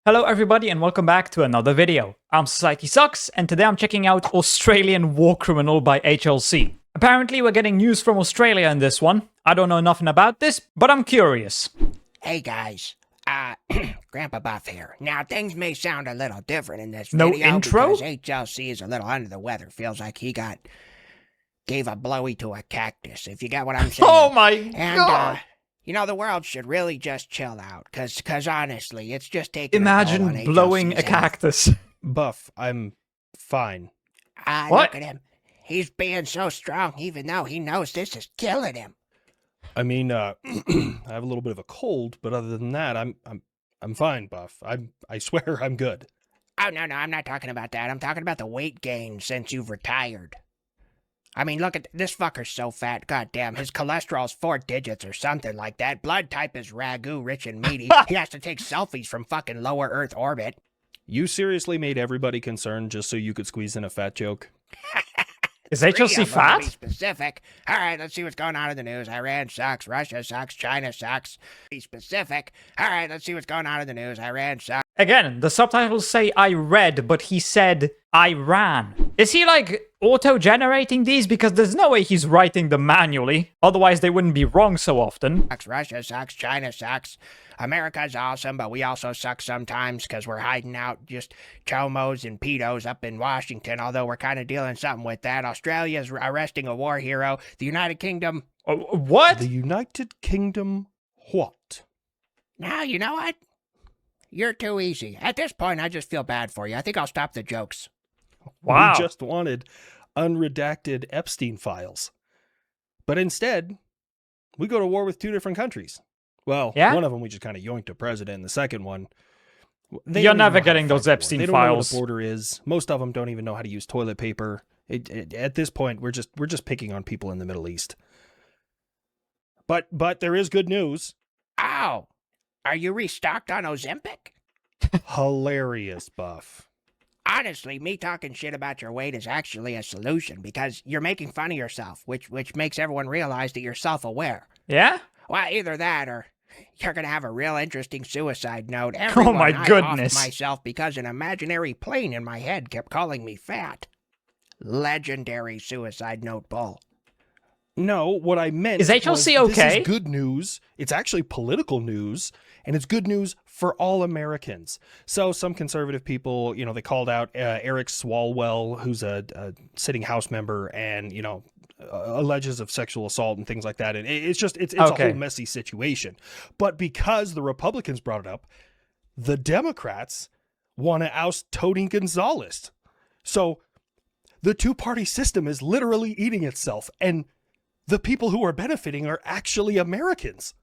Hello everybody and welcome back to another video. I'm SocietySucks and today I'm checking out Australian War Criminal by HLC. Apparently we're getting news from Australia in this one. I don't know nothing about this, but I'm curious. Hey guys, Grandpa Buff here. Now things may sound a little different in this No video intro? because HLC is a little under the weather. Feels like he gave a blowy to a cactus, if you get what I'm saying. Oh my god! You know, the world should really just chill out, cause honestly, it's just taking Imagine a blowing a HLC's health. cactus. Buff, I'm fine. What? Look at him. He's being so strong even though he knows this is killing him. I mean, I have a little bit of a cold, but other than that, I'm fine, Buff. I swear I'm good. Oh, no, I'm not talking about that. I'm talking about the weight gain since you've retired. I mean, look at this fucker's so fat. Goddamn, his cholesterol's 4 digits or something like that. Blood type is ragu, rich and meaty. He has to take selfies from fucking lower Earth orbit. You seriously made everybody concerned just so you could squeeze in a fat joke? Is HLC fat? To be specific. All right, let's see what's going on in the news. Iran sucks. Russia sucks. China sucks. Be specific. All right, let's see what's going on in the news. Iran sucks. Again, the subtitles say I read, but he said I ran. Is he like auto-generating these? Because there's no way he's writing them manually. Otherwise they wouldn't be wrong so often. Russia sucks. China sucks. America's awesome, but we also suck sometimes because we're hiding out just chomos and pedos up in Washington, although we're kind of dealing something with that. Australia's arresting a war hero. The United Kingdom... What? The United Kingdom what? Now, you know what? You're too easy. At this point, I just feel bad for you. I think I'll stop the jokes. Wow. We just wanted unredacted Epstein files. But instead, we go to war with 2 different countries. Well, yeah? One of them we just kind of yoinked a president, and the second one... You're never getting those Epstein files. They don't files. know what a border is. Most of them don't even know how to use toilet paper. At this point, we're just picking on people in the Middle East. But there is good news. Ow! Are you restocked on Ozempic? Hilarious, Buff. Honestly, me talking shit about your weight is actually a solution because you're making fun of yourself, which makes everyone realize that you're self-aware. Yeah? Well, either that or you're gonna have a real interesting suicide note. Oh my goodness. I offed myself because an imaginary plane in my head kept calling me fat. Legendary suicide note, bull. No, what I meant is HLC was, okay? This is good news. It's actually political news, and it's good news for all Americans. So some conservative people, they called out Eric Swalwell, who's a sitting House member, and alleges of sexual assault and things like that. And it's okay. A whole messy situation. But because the Republicans brought it up, the Democrats want to oust Tony Gonzalez. So the two-party system is literally eating itself, and the people who are benefiting are actually Americans.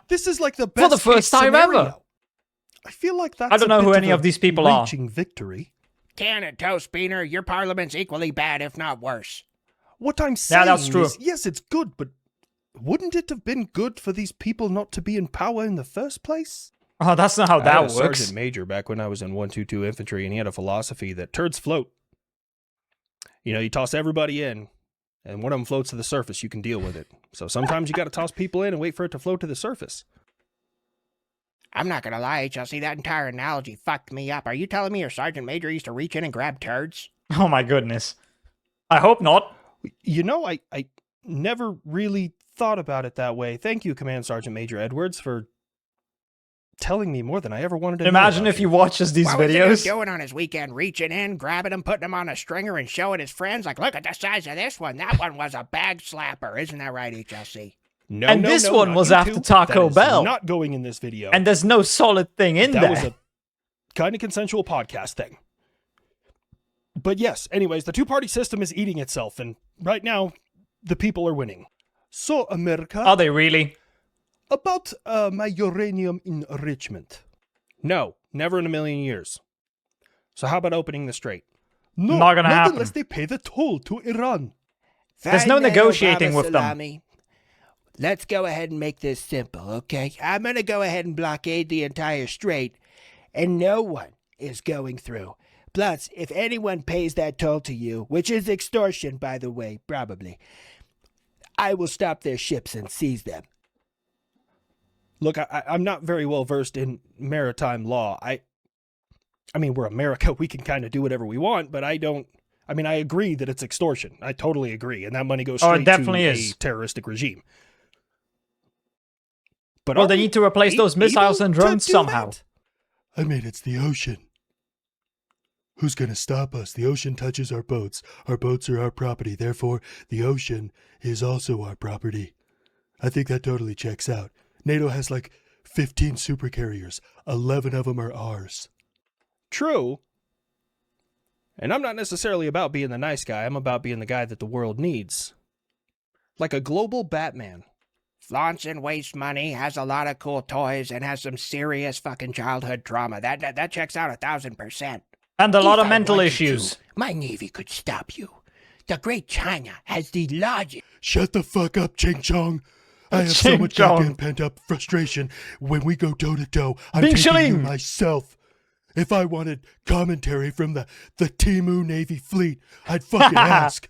This is like the best for the first time ever. I feel like that's I don't know who any of these people are. Victory. Can it, Toast Beaner? Your parliament's equally bad, if not worse. What I'm saying that's true. is, yes, it's good, but wouldn't it have been good for these people not to be in power in the first place? Oh, that's not how I that had a works. sergeant major back when I was in 122 infantry, and he had a philosophy that turds float. You toss everybody in, and one of them floats to the surface, you can deal with it. So sometimes you got to toss people in and wait for it to float to the surface. I'm not gonna lie, HLC, that entire analogy fucked me up. Are you telling me your sergeant major used to reach in and grab turds? Oh my goodness. I hope not. I never really thought about it that way. Thank you, Command Sergeant Major Edwards, for telling me more than I ever wanted to know. Imagine if he watches these what videos. Was he doing on his weekend? Reaching in, grabbing them, putting them on a stringer, and showing his friends, like, look at the size of this one. That one was a bag slapper. Isn't that right, HLC? No, this one was after Taco Bell. Not going in this video. And there's no solid thing in there. That was a kind of consensual podcast thing. But yes, anyways, the two-party system is eating itself, and right now, the people are winning. So, America... Are they really? About my uranium enrichment. No, never in a million years. So how about opening the strait? No, not gonna happen. Unless they pay the toll to Iran. There's no negotiating with them. Let's go ahead and make this simple, okay? I'm gonna go ahead and blockade the entire strait, and no one is going through. Plus, if anyone pays that toll to you, which is extortion, by the way, probably, I will stop their ships and seize them. Look, I'm not very well versed in maritime law. I mean, we're America. We can kind of do whatever we want, but I agree that it's extortion. I totally agree. And that money goes straight to a terroristic regime. But well, they need to replace those missiles and drones somehow. That? I mean, it's the ocean. Who's gonna stop us? The ocean touches our boats. Our boats are our property. Therefore, the ocean is also our property. I think that totally checks out. NATO has like 15 supercarriers. 11 of them are ours. True. And I'm not necessarily about being the nice guy. I'm about being the guy that the world needs. Like a global Batman. Flaunts and wastes money, has a lot of cool toys, and has some serious fucking childhood trauma. That checks out 1,000%. And a lot of mental issues. My navy could stop you. The Great China has the largest... Shut the fuck up, Ching Chong. I have so much goddamn pent-up frustration. When we go toe-to-toe, I'm taking you myself. If I wanted commentary from the Timu Navy fleet, I'd fucking ask.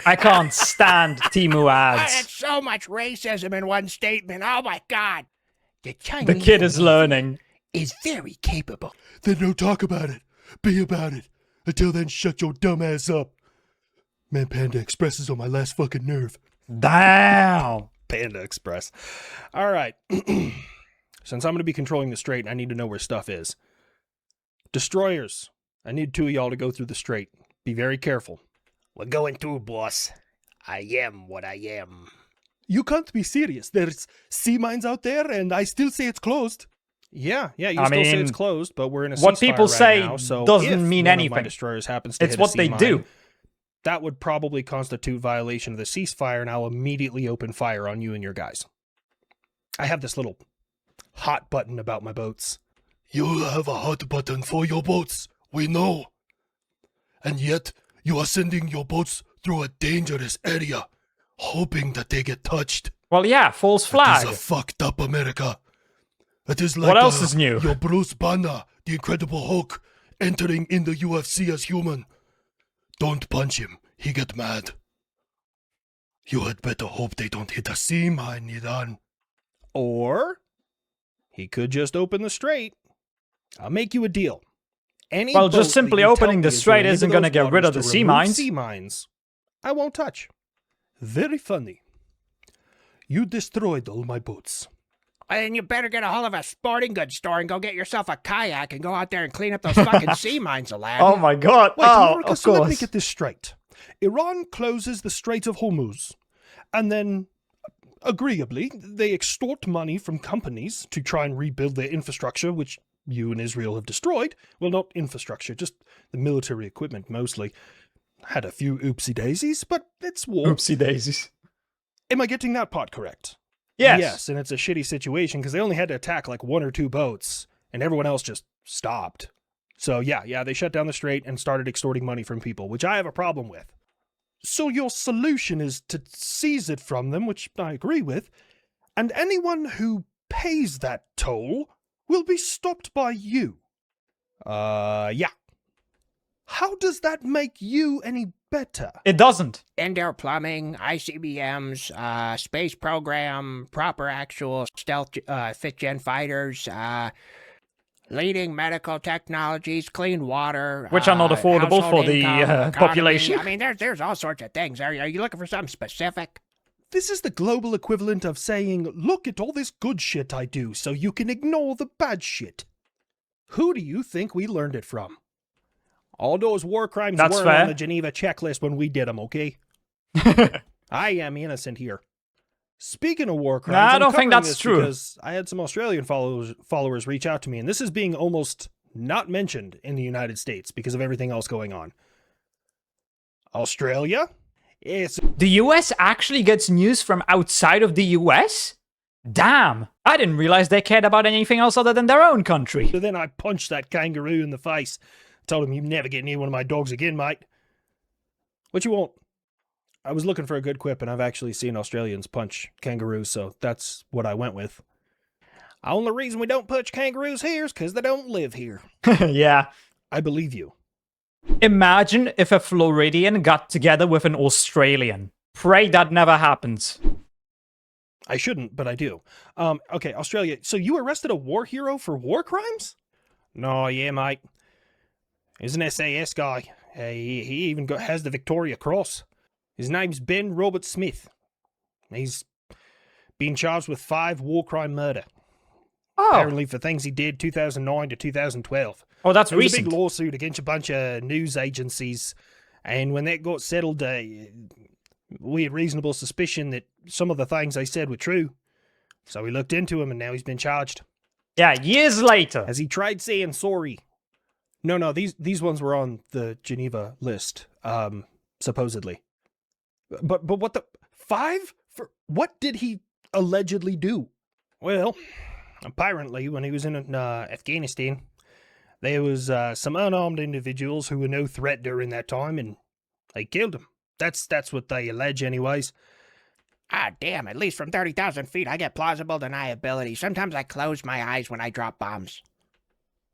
I can't stand Timu ads. That's so much racism in one statement. Oh my god. The kid is learning. Is very capable. Then don't talk about it. Be about it. Until then, shut your dumb ass up. Man, Panda Express is on my last fucking nerve. Damn. Panda Express. All right. Since I'm going to be controlling the strait, I need to know where stuff is. Destroyers. I need 2 of y'all to go through the strait. Be very careful. We're going through, boss. I am what I am. You can't be serious. There's sea mines out there, and I still say it's closed. Yeah, you still say it's closed, but we're in a ceasefire what people say now, so doesn't mean one anything. Of my destroyers happens to it's hit what a sea they mine, do. That would probably constitute violation of the ceasefire, and I'll immediately open fire on you and your guys. I have this little hot button about my boats. You have a hot button for your boats, we know. And yet, you are sending your boats through a dangerous area, hoping that they get touched. Well, yeah, false flag. It is a fucked up America. It is like what else is new? Your Bruce Banner, the Incredible Hulk, entering in the UFC as human. Don't punch him, he get mad. You had better hope they don't hit a sea mine, Iran. Or he could just open the strait. I'll make you a deal. Well, just simply opening the strait isn't going to get rid of the sea mines. I won't touch. Very funny. You destroyed all my boats. And you better get a hold of a sporting goods store and go get yourself a kayak and go out there and clean up those fucking sea mines, Aladdin. Oh my god. Wait, America, of so course. let me get this straight. Iran closes the Strait of Hormuz, and then, agreeably, they extort money from companies to try and rebuild their infrastructure, which you and Israel have destroyed. Well, not infrastructure, just the military equipment mostly. Had a few oopsie daisies, but it's war. Oopsie daisies. Am I getting that part correct? Yes. Yes, and it's a shitty situation because they only had to attack like 1 or 2 boats, and everyone else just stopped. So yeah, they shut down the strait and started extorting money from people, which I have a problem with. So your solution is to seize it from them, which I agree with, and anyone who pays that toll will be stopped by you. Yeah. How does that make you any better? It doesn't. Indoor plumbing, ICBMs, space program, proper actual stealth 5th gen fighters, leading medical technologies, clean water, which are not affordable household for the income, population. economy. I mean, there's all sorts of things. Are you looking for something specific? This is the global equivalent of saying, look at all this good shit I do so you can ignore the bad shit. Who do you think we learned it from? All those war crimes weren't fair. on the Geneva checklist when we did them, okay? I am innocent here. Speaking of war crimes, I I'm don't think covering that's this true. because I had some Australian followers reach out to me, and this is being almost not mentioned in the United States because of everything else going on. Australia? The US actually gets news from outside of the US? Damn, I didn't realize they cared about anything else other than their own country. So then I punched that kangaroo in the face. Told him, you never get near one of my dogs again, mate. What you want? I was looking for a good quip, and I've actually seen Australians punch kangaroos, so that's what I went with. The only reason we don't punch kangaroos here is because they don't live here. Yeah. I believe you. Imagine if a Floridian got together with an Australian. Pray that never happens. I shouldn't, but I do. Okay, Australia, so you arrested a war hero for war crimes? No, yeah, mate. He's an SAS guy. He even has the Victoria Cross. His name's Ben Robert Smith. He's been charged with 5 war crime murder. Oh. Apparently for things he did 2009 to 2012. Oh, that's There was recent. a big lawsuit against a bunch of news agencies, and when that got settled, we had reasonable suspicion that some of the things they said were true. So we looked into him, and now he's been charged. Yeah, years later. Has he tried saying sorry? No, these ones were on the Geneva list, supposedly. But what the 5 for what did he allegedly do? Well, apparently when he was in Afghanistan, there was some unarmed individuals who were no threat during that time, and they killed him. That's what they allege, anyways. Ah, damn, at least from 30,000 feet, I get plausible deniability. Sometimes I close my eyes when I drop bombs.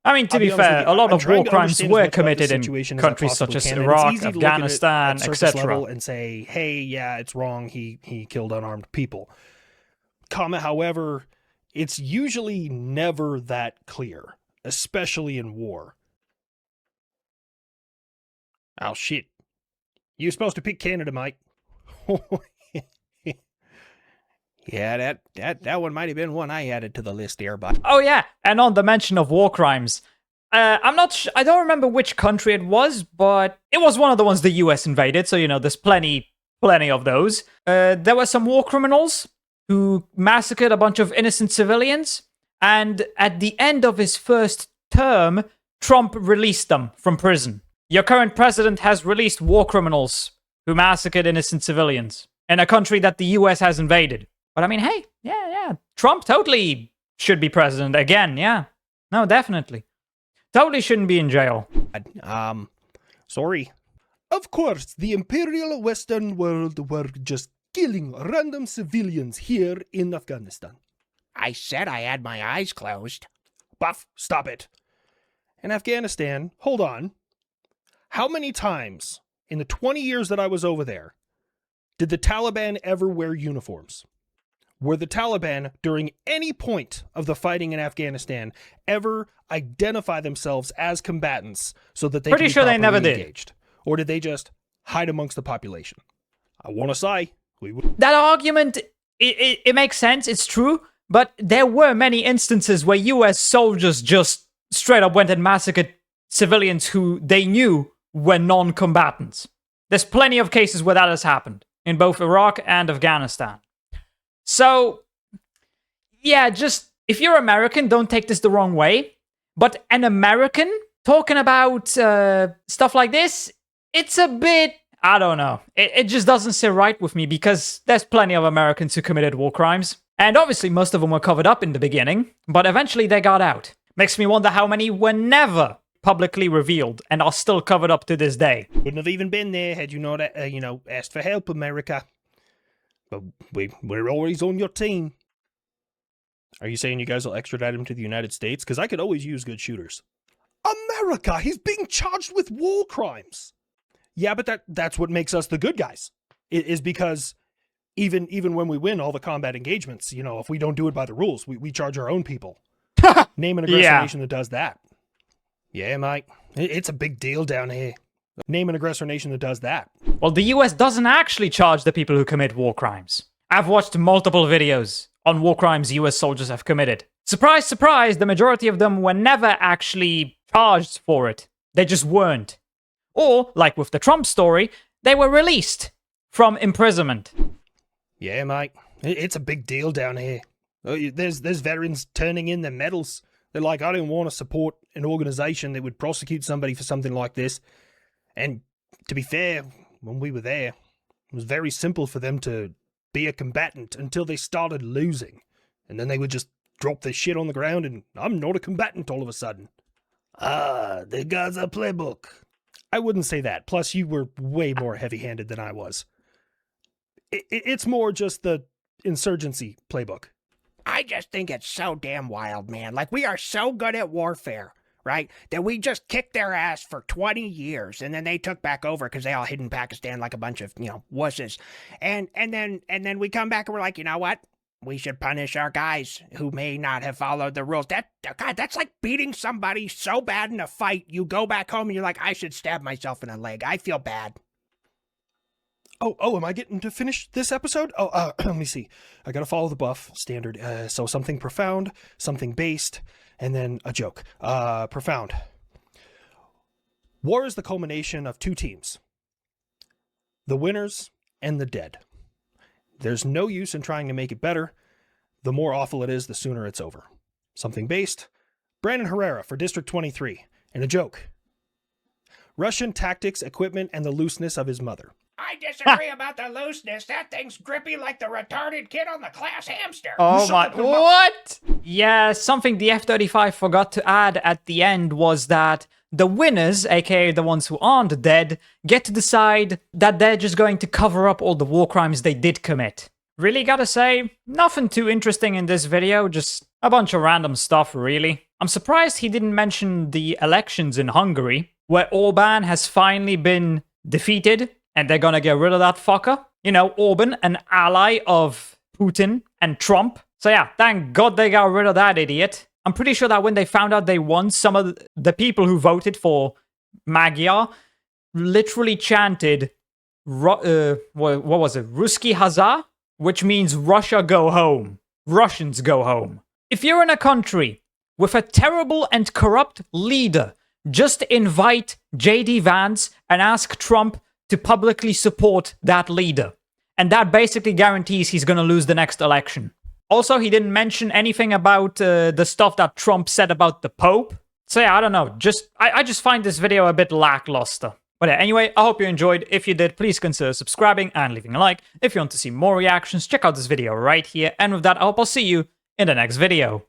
I mean, to I'll be be honest fair, with you, a lot I'm of trying war to crimes understand as were much about the committed in situation as I countries such possibly as can, and it's Iraq, easy to look at it Afghanistan, at surface level etc. and say, hey, yeah, it's wrong, he killed unarmed people. However, it's usually never that clear, especially in war. Oh, shit. You're supposed to pick Canada, mate. Yeah, that one might have been one I added to the list there, but... Oh yeah, and on the mention of war crimes, I don't remember which country it was, but it was one of the ones the US invaded, so there's plenty of those. There were some war criminals who massacred a bunch of innocent civilians, and at the end of his first term, Trump released them from prison. Your current president has released war criminals who massacred innocent civilians in a country that the US has invaded. But I mean, hey, yeah, Trump totally should be president again, yeah. No, definitely. Totally shouldn't be in jail. Sorry. Of course, the imperial Western world were just killing random civilians here in Afghanistan. I said I had my eyes closed. Buff, stop it. In Afghanistan, hold on. How many times in the 20 years that I was over there did the Taliban ever wear uniforms? Were the Taliban, during any point of the fighting in Afghanistan, ever identify themselves as combatants so that they Pretty could be sure they never properly did. engaged? Or did they just hide amongst the population? I want to say we would. That argument, it makes sense, it's true, but there were many instances where US soldiers just straight up went and massacred civilians who they knew were non-combatants. There's plenty of cases where that has happened in both Iraq and Afghanistan. So, yeah, just, if you're American, don't take this the wrong way, but an American talking about stuff like this, it's a bit, I don't know, it just doesn't sit right with me, because there's plenty of Americans who committed war crimes, and obviously most of them were covered up in the beginning, but eventually they got out. Makes me wonder how many were never publicly revealed and are still covered up to this day. Wouldn't have even been there had you not, asked for help, America. But we're always on your team. Are you saying you guys will extradite him to the United States? Because I could always use good shooters. America, he's being charged with war crimes. Yeah, but that's what makes us the good guys. It is because even when we win all the combat engagements, if we don't do it by the rules, we charge our own people. Name an aggressor nation that does that. Yeah, mate. It's a big deal down here. Name an aggressor nation that does that. Well, the US doesn't actually charge the people who commit war crimes. I've watched multiple videos on war crimes US soldiers have committed. Surprise, surprise, the majority of them were never actually charged for it. They just weren't. Or, like with the Trump story, they were released from imprisonment. Yeah, mate. It's a big deal down here. There's veterans turning in their medals. They're like, I don't want to support an organization that would prosecute somebody for something like this. And to be fair, when we were there, it was very simple for them to be a combatant until they started losing. And then they would just drop their shit on the ground and I'm not a combatant all of a sudden. They got a playbook. I wouldn't say that. Plus, you were way more heavy-handed than I was. It's more just the insurgency playbook. I just think it's so damn wild, man. Like, we are so good at warfare, right? That we just kicked their ass for 20 years, and then they took back over because they all hid in Pakistan like a bunch of, wusses. And then we come back and we're like, you know what? we should punish our guys who may not have followed the rules. God, that's like beating somebody so bad in a fight, you go back home and you're like, I should stab myself in the leg. I feel bad. Oh, am I getting to finish this episode? Let me see. I gotta follow the buff standard. So something profound, something based, and then a joke. Profound. War is the culmination of two teams. The winners and the dead. There's no use in trying to make it better. The more awful it is, the sooner it's over. Something based. Brandon Herrera for District 23. And a joke. Russian tactics, equipment, and the looseness of his mother. I disagree about the looseness. That thing's grippy like the retarded kid on the class hamster. Oh my, what? Yeah, something the F-35 forgot to add at the end was that the winners, aka the ones who aren't dead, get to decide that they're just going to cover up all the war crimes they did commit. Really gotta say, nothing too interesting in this video, just a bunch of random stuff, really. I'm surprised he didn't mention the elections in Hungary, where Orban has finally been defeated, and they're gonna get rid of that fucker. You know, Orban, an ally of Putin and Trump. So yeah, thank God they got rid of that idiot. I'm pretty sure that when they found out they won, some of the people who voted for Magyar literally chanted, what was it, Ruski Hazar? Which means Russia go home. Russians go home. If you're in a country with a terrible and corrupt leader, just invite JD Vance and ask Trump to publicly support that leader. And that basically guarantees he's going to lose the next election. Also, he didn't mention anything about the stuff that Trump said about the Pope. So yeah, I don't know. I just find this video a bit lackluster. But yeah, anyway, I hope you enjoyed. If you did, please consider subscribing and leaving a like. If you want to see more reactions, check out this video right here. And with that, I hope I'll see you in the next video.